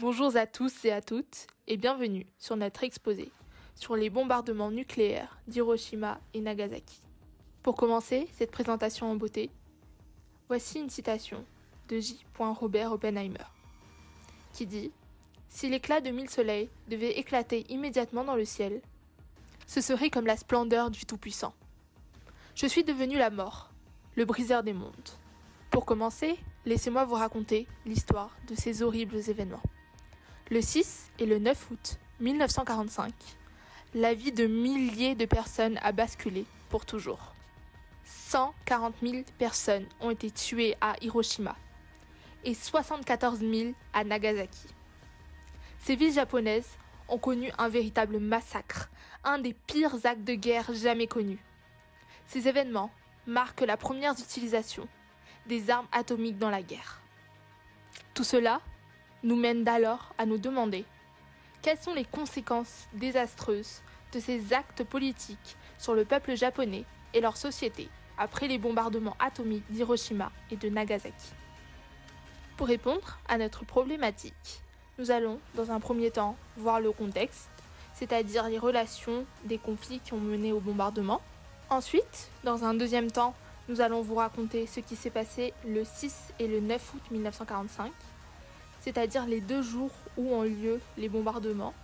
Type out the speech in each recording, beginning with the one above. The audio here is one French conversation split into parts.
Bonjour à tous et à toutes et bienvenue sur notre exposé sur les bombardements nucléaires d'Hiroshima et Nagasaki. Pour commencer cette présentation en beauté, voici une citation de J. Robert Oppenheimer qui dit « Si l'éclat de 1000 soleils devait éclater immédiatement dans le ciel, ce serait comme la splendeur du Tout-Puissant. Je suis devenu la mort, le briseur des mondes. Pour commencer, laissez-moi vous raconter l'histoire de ces horribles événements. Le 6 et le 9 août 1945, la vie de milliers de personnes a basculé pour toujours. 140 000 personnes ont été tuées à Hiroshima et 74 000 à Nagasaki. Ces villes japonaises ont connu un véritable massacre, un des pires actes de guerre jamais connus. Ces événements marquent la première utilisation des armes atomiques dans la guerre. Tout cela nous mène d'alors à nous demander quelles sont les conséquences désastreuses de ces actes politiques sur le peuple japonais et leur société après les bombardements atomiques d'Hiroshima et de Nagasaki. Pour répondre à notre problématique, nous allons dans un premier temps voir le contexte, c'est-à-dire les relations des conflits qui ont mené au bombardement. Ensuite, dans un deuxième temps, nous allons vous raconter ce qui s'est passé le 6 et le 9 août 1945, c'est-à-dire les 2 jours où ont eu lieu les bombardements.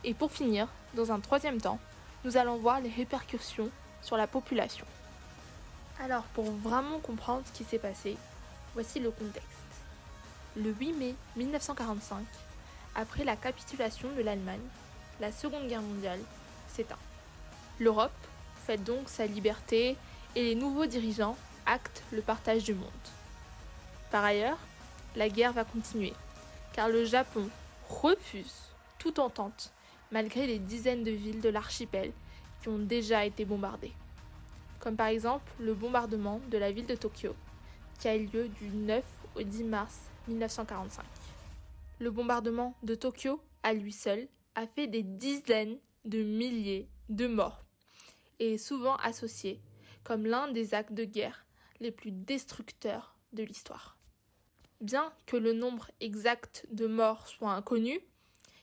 Et pour finir, dans un troisième temps, nous allons voir les répercussions sur la population. Alors, pour vraiment comprendre ce qui s'est passé, voici le contexte. Le 8 mai 1945, après la capitulation de l'Allemagne, la Seconde Guerre mondiale s'éteint. L'Europe fête donc sa liberté et les nouveaux dirigeants actent le partage du monde. Par ailleurs, la guerre va continuer, car le Japon refuse toute entente malgré les dizaines de villes de l'archipel qui ont déjà été bombardées. Comme par exemple le bombardement de la ville de Tokyo, qui a eu lieu du 9 au 10 mars 1945. Le bombardement de Tokyo, à lui seul, a fait des dizaines de milliers de morts et est souvent associé comme l'un des actes de guerre les plus destructeurs de l'histoire. Bien que le nombre exact de morts soit inconnu,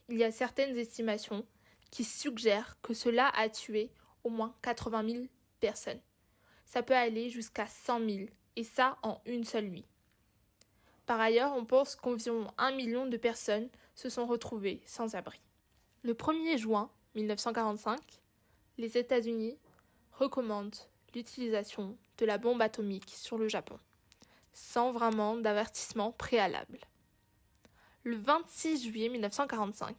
il y a certaines estimations qui suggèrent que cela a tué au moins 80 000 personnes. Ça peut aller jusqu'à 100 000, et ça en une seule nuit. Par ailleurs, on pense qu'environ 1 million de personnes se sont retrouvées sans abri. Le 1er juin 1945, les États-Unis recommandent l'utilisation de la bombe atomique sur le Japon, sans vraiment d'avertissement préalable. Le 26 juillet 1945,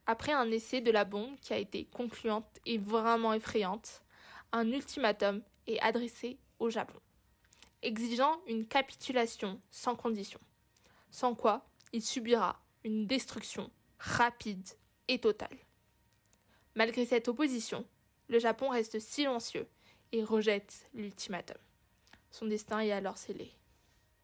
après un essai de la bombe qui a été concluante et vraiment effrayante, un ultimatum est adressé au Japon, exigeant une capitulation sans condition, sans quoi il subira une destruction rapide et totale. Malgré cette opposition, le Japon reste silencieux et rejette l'ultimatum. Son destin est alors scellé.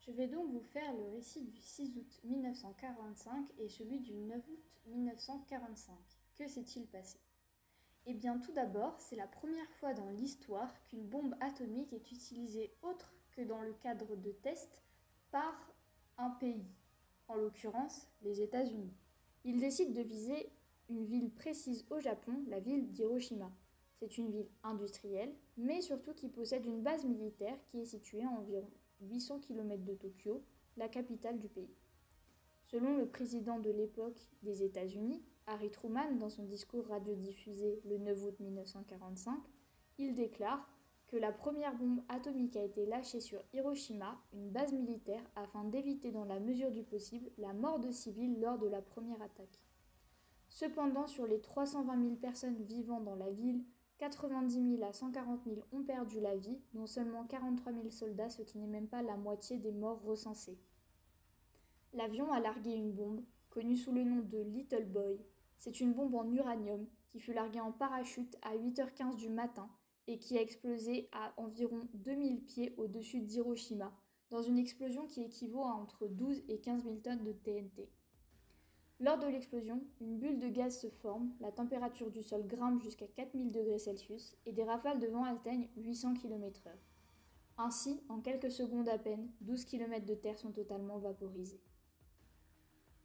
Je vais donc vous faire le récit du 6 août 1945 et celui du 9 août 1945. Que s'est-il passé ? Eh bien, tout d'abord, c'est la première fois dans l'histoire qu'une bombe atomique est utilisée autre que dans le cadre de tests par un pays, en l'occurrence les États-Unis. Ils décident de viser une ville précise au Japon, la ville d'Hiroshima. C'est une ville industrielle, mais surtout qui possède une base militaire qui est située à environ 800 km de Tokyo, la capitale du pays. Selon le président de l'époque des États-Unis, Harry Truman, dans son discours radiodiffusé le 9 août 1945, il déclare que la première bombe atomique a été lâchée sur Hiroshima, une base militaire, afin d'éviter dans la mesure du possible la mort de civils lors de la première attaque. Cependant, sur les 320 000 personnes vivant dans la ville, 90 000 à 140 000 ont perdu la vie, dont seulement 43 000 soldats, ce qui n'est même pas la moitié des morts recensés. L'avion a largué une bombe, connue sous le nom de Little Boy. C'est une bombe en uranium qui fut larguée en parachute à 8h15 du matin et qui a explosé à environ 2000 pieds au-dessus d'Hiroshima, dans une explosion qui équivaut à entre 12 et 15 000 tonnes de TNT. Lors de l'explosion, une bulle de gaz se forme, la température du sol grimpe jusqu'à 4000 degrés Celsius et des rafales de vent atteignent 800 km/h. Ainsi, en quelques secondes à peine, 12 km de terre sont totalement vaporisés.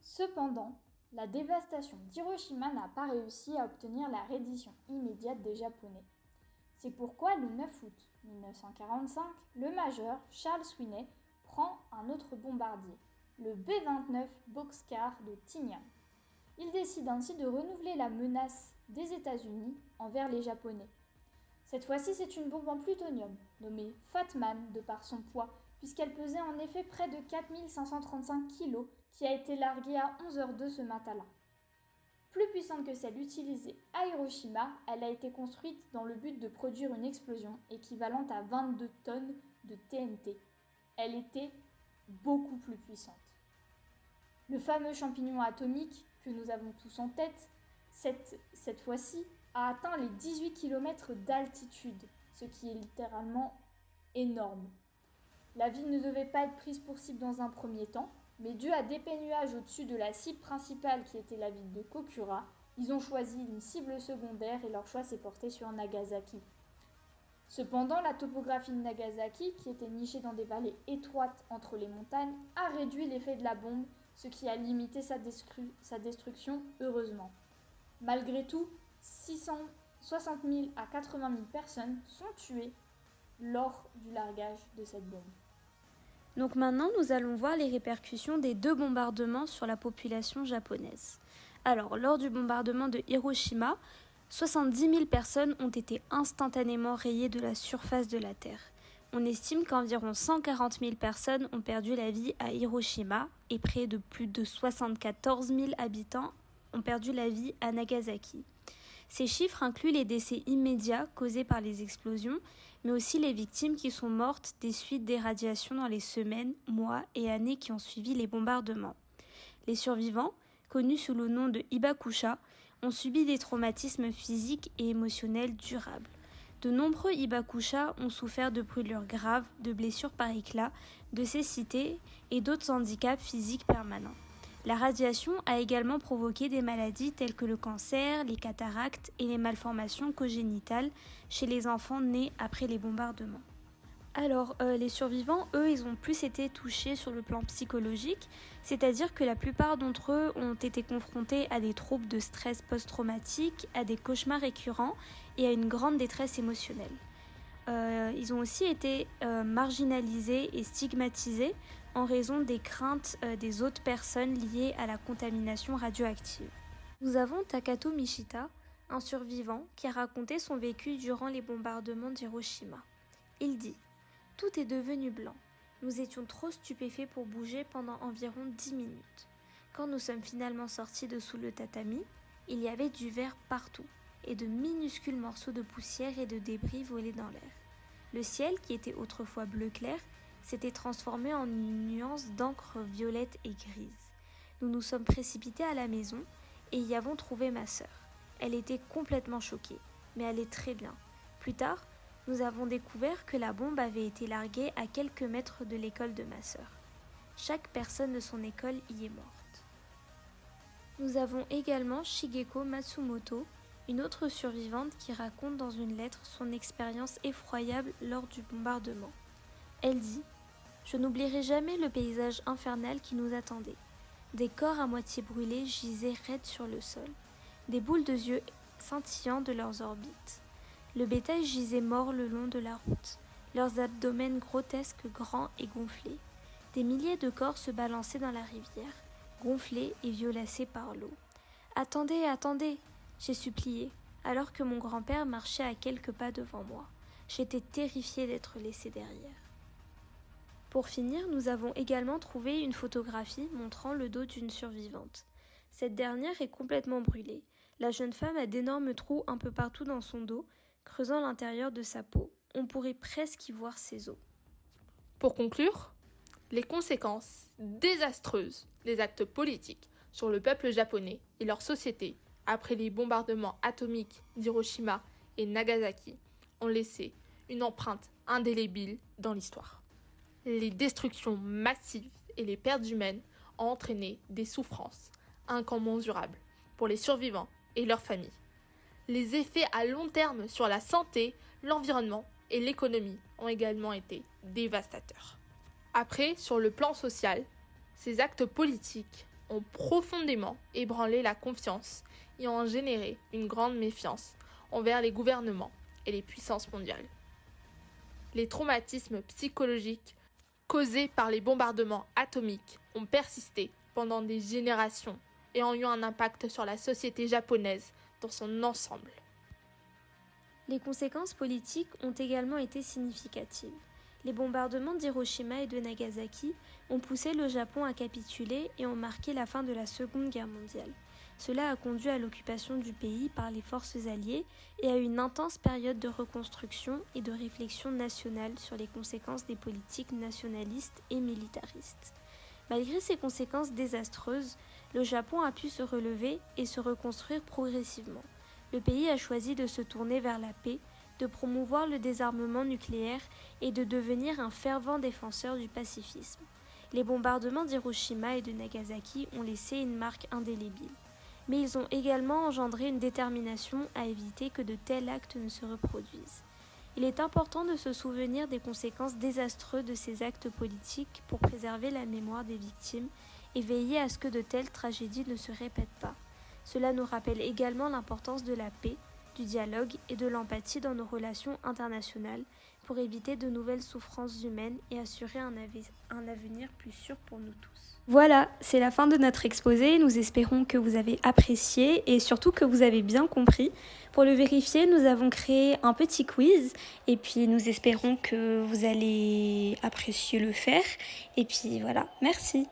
Cependant, La dévastation d'Hiroshima n'a pas réussi à obtenir la reddition immédiate des Japonais. C'est pourquoi le 9 août 1945, le major Charles Sweeney prend un autre bombardier, le B-29 Boxcar de Tinian. Il décide ainsi de renouveler la menace des États-Unis envers les Japonais. Cette fois-ci, c'est une bombe en plutonium, nommée Fat Man de par son poids, puisqu'elle pesait en effet près de 4535 kg, qui a été larguée à 11h02 ce matin-là. Plus puissante que celle utilisée à Hiroshima, elle a été construite dans le but de produire une explosion équivalente à 22 tonnes de TNT. Elle était beaucoup plus puissante. Le fameux champignon atomique que nous avons tous en tête, cette fois-ci, a atteint les 18 km d'altitude, ce qui est littéralement énorme. La ville ne devait pas être prise pour cible dans un premier temps, mais dû à d'épais nuages au-dessus de la cible principale qui était la ville de Kokura, ils ont choisi une cible secondaire et leur choix s'est porté sur Nagasaki. Cependant, la topographie de Nagasaki, qui était nichée dans des vallées étroites entre les montagnes, a réduit l'effet de la bombe, ce qui a limité sa destruction heureusement. Malgré tout, 60 000 à 80 000 personnes sont tuées lors du largage de cette bombe. Donc maintenant, nous allons voir les répercussions des 2 bombardements sur la population japonaise. Alors, lors du bombardement de Hiroshima, 70 000 personnes ont été instantanément rayées de la surface de la Terre. On estime qu'environ 140 000 personnes ont perdu la vie à Hiroshima et près de plus de 74 000 habitants ont perdu la vie à Nagasaki. Ces chiffres incluent les décès immédiats causés par les explosions, mais aussi les victimes qui sont mortes des suites des radiations dans les semaines, mois et années qui ont suivi les bombardements. Les survivants, connus sous le nom de hibakusha, ont subi des traumatismes physiques et émotionnels durables. De nombreux hibakusha ont souffert de brûlures graves, de blessures par éclat, de cécité et d'autres handicaps physiques permanents. La radiation a également provoqué des maladies telles que le cancer, les cataractes et les malformations congénitales chez les enfants nés après les bombardements. Alors, les survivants, eux, ils ont plus été touchés sur le plan psychologique, c'est-à-dire que la plupart d'entre eux ont été confrontés à des troubles de stress post-traumatique, à des cauchemars récurrents et à une grande détresse émotionnelle. Ils ont aussi été marginalisés et stigmatisés en raison des craintes des autres personnes liées à la contamination radioactive. Nous avons Takato Mishita, un survivant qui a raconté son vécu durant les bombardements d'Hiroshima. Il dit « Tout est devenu blanc. Nous étions trop stupéfaits pour bouger pendant environ 10 minutes. Quand nous sommes finalement sortis de sous le tatami, il y avait du verre partout et de minuscules morceaux de poussière et de débris volaient dans l'air. Le ciel, qui était autrefois bleu clair, s'était transformé en une nuance d'encre violette et grise. Nous nous sommes précipités à la maison et y avons trouvé ma sœur. Elle était complètement choquée, mais allait très bien. Plus tard, nous avons découvert que la bombe avait été larguée à quelques mètres de l'école de ma sœur. Chaque personne de son école y est morte. Nous avons également Shigeko Matsumoto, une autre survivante qui raconte dans une lettre son expérience effroyable lors du bombardement. Elle dit « Je n'oublierai jamais le paysage infernal qui nous attendait. Des corps à moitié brûlés gisaient raides sur le sol, des boules de yeux scintillant de leurs orbites. Le bétail gisait mort le long de la route, leurs abdomens grotesques grands et gonflés. Des milliers de corps se balançaient dans la rivière, gonflés et violacés par l'eau. « Attendez, attendez !» j'ai supplié, alors que mon grand-père marchait à quelques pas devant moi. J'étais terrifiée d'être laissée derrière. Pour finir, nous avons également trouvé une photographie montrant le dos d'une survivante. Cette dernière est complètement brûlée. La jeune femme a d'énormes trous un peu partout dans son dos, creusant l'intérieur de sa peau. On pourrait presque y voir ses os. Pour conclure, les conséquences désastreuses des actes politiques sur le peuple japonais et leur société après les bombardements atomiques d'Hiroshima et Nagasaki ont laissé une empreinte indélébile dans l'histoire. Les destructions massives et les pertes humaines ont entraîné des souffrances incommensurables pour les survivants et leurs familles. Les effets à long terme sur la santé, l'environnement et l'économie ont également été dévastateurs. Après, sur le plan social, ces actes politiques ont profondément ébranlé la confiance et ont généré une grande méfiance envers les gouvernements et les puissances mondiales. Les traumatismes psychologiques causés par les bombardements atomiques ont persisté pendant des générations et ont eu un impact sur la société japonaise dans son ensemble. Les conséquences politiques ont également été significatives. Les bombardements d'Hiroshima et de Nagasaki ont poussé le Japon à capituler et ont marqué la fin de la Seconde Guerre mondiale. Cela a conduit à l'occupation du pays par les forces alliées et à une intense période de reconstruction et de réflexion nationale sur les conséquences des politiques nationalistes et militaristes. Malgré ces conséquences désastreuses, le Japon a pu se relever et se reconstruire progressivement. Le pays a choisi de se tourner vers la paix, de promouvoir le désarmement nucléaire et de devenir un fervent défenseur du pacifisme. Les bombardements d'Hiroshima et de Nagasaki ont laissé une marque indélébile. Mais ils ont également engendré une détermination à éviter que de tels actes ne se reproduisent. Il est important de se souvenir des conséquences désastreuses de ces actes politiques pour préserver la mémoire des victimes et veiller à ce que de telles tragédies ne se répètent pas. Cela nous rappelle également l'importance de la paix, du dialogue et de l'empathie dans nos relations internationales pour éviter de nouvelles souffrances humaines et assurer un avenir plus sûr pour nous tous. Voilà, c'est la fin de notre exposé. Nous espérons que vous avez apprécié et surtout que vous avez bien compris. Pour le vérifier, nous avons créé un petit quiz et puis nous espérons que vous allez apprécier le faire. Et puis voilà, merci.